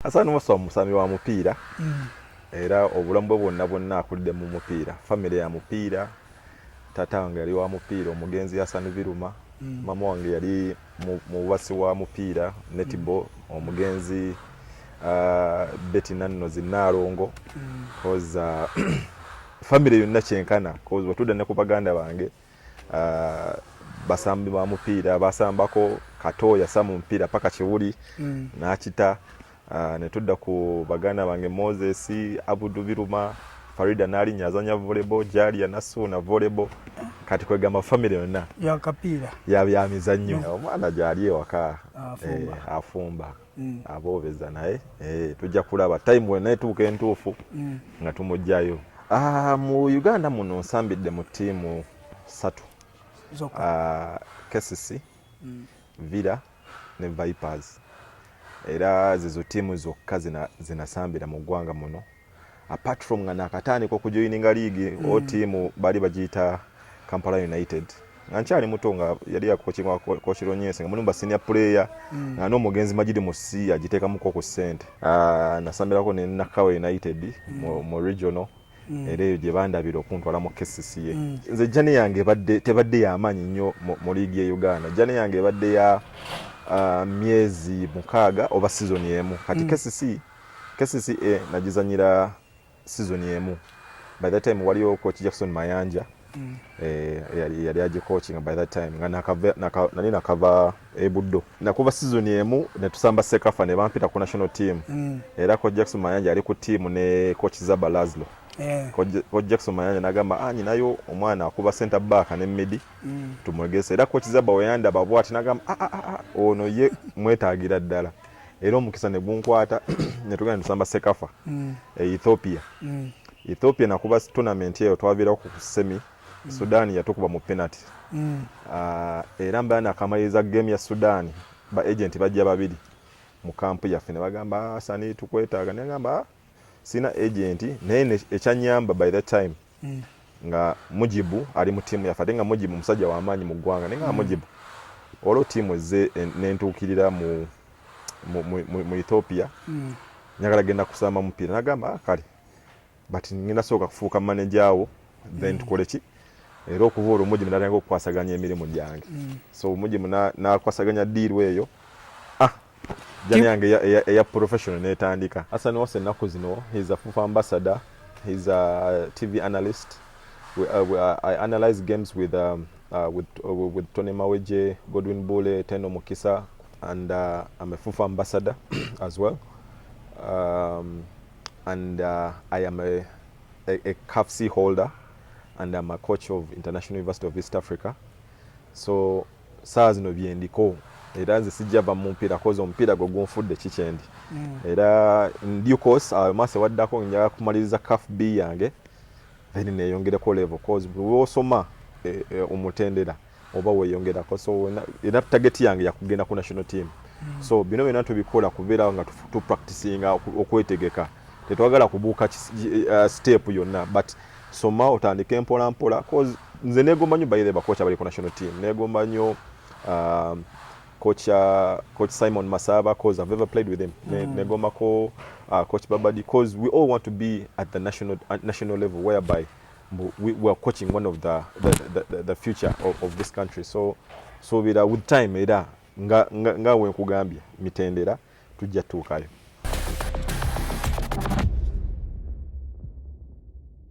Hassan Wasswa musami wa mupiira era obulamu bwe bwonna akulidde mu mupiira, family ya mupiira. Tata wange yali wa mupiira omugenzi Hassan Biruma, mama wange yali mubasi wa mupiira netball omugenzi Betty Nanno Zinalongo koza family yonna kyenkana koza batudde ne ku baganda bange basambi ba mupiira basambako Katoya samu mupiira paka Kiwuli n'akita ne tudda ku baganda bange Moses Abudu Biruma Farida nali nyazanya volleyball Jalia Nasuna volleyball kati kwegamba family yonna ya kapira ya mizannyo omwana gyali waka afumba abobeza naye tujja kulaba time we netuuka entuufu nga tumujjayo. Mu Uganda muno nsambidde mu tiimu 3 KCC Villa ne Vipers era zizo tiimu zokka zinasambira mu ggwanga muno apart from nga nakatandika okujoininga league o tiimu bali bagiyita Kampala United nga nkyali muto nga yali yakochingwa Kochironyese nga mulumba senior player nga n'omugenzi Majidi Musi agiteekamuko ku ssente nasambirako ne Nakawa United mu regional era eyo gye bandabira okuntwala mu KCC ye. Nze jane yange tebadde y'amaanyi nnyo mu league ya Uganda. Jane yange ebadde ya myezi 6 oba season emu kati KCC nagizanyira season emu. By that time waliyo coach Jackson Mayanja yali aje coaching by that time nga nali nakava ebuddo nakuba season emu ne tusamba Sekafa ne bampita ku national team era coach Jackson Mayanja ali ku team ne coach Zaba Lazlo. Coach Jackson Mayanja nagamba nayo omwana akuba center back ne midi tumwegese era coach Zaba weyanda babwati nagamba ono ye mwetaagira ddala era omukisa ne gunkwata ne tugenda tusamba Sekafa Ethiopia nakuba tournament eyo twavira ku semi Sudan yatukuba mu penalty era mbana akamaliza game ya Sudan ba agent bajja babiri mu camp yaffe ne bagamba Hassan tukwetaaga ne ngamba sina agent naye ekyanyamba by that time nga Mujibu ali mu team yaffe nga Mujibu musajja wa amaanyi mu ggwanga ne nga Mujibu olo team ze nentukirira mu Ethiopia nyagala genda kusamba mupiira nagamba kale but ngina soka kufuuka manager awo then tukole ki era okuvuura Mujibu natandika okukwasaganya emirimu gyange so Mujibu nakwasaganya deal eyo jani yange ya professional netandika. Hassan Wasswa ennaku zino he's a FIFA ambassador, he's a TV analyst. I analyze games with Tony Maweje, Godwin Bole, Teno Mukisa, and I'm a FIFA ambassador as well. And I am a CAFC holder, and I'm a coach of International University of East Africa. So saa zino byendiko era nze sijjava mu mupiira kozi omupiira gwo gunfudde kikyendi era in due course mase waddako njaga kumaliriza CAF B yange then neyongereko level cause bw'osoma omutendera oba weeyongerako so era target yange yakugenda ku national team so bino byonna tubikola kubeera nga tu practicinga okwetegeka tetwagala kubuuka step yonna but soma otandike mpola mpola cause nze negomba nnyo bayire bakocha bali ku national team negomba nnyo Coach Simon Masaba, cause I've ever played with him. Negoma Coach Babadi, cause we all want to be at the national level, whereby we are coaching one of the future of this country. So with time, nga we nkugambye mitendera tujja tuukayo.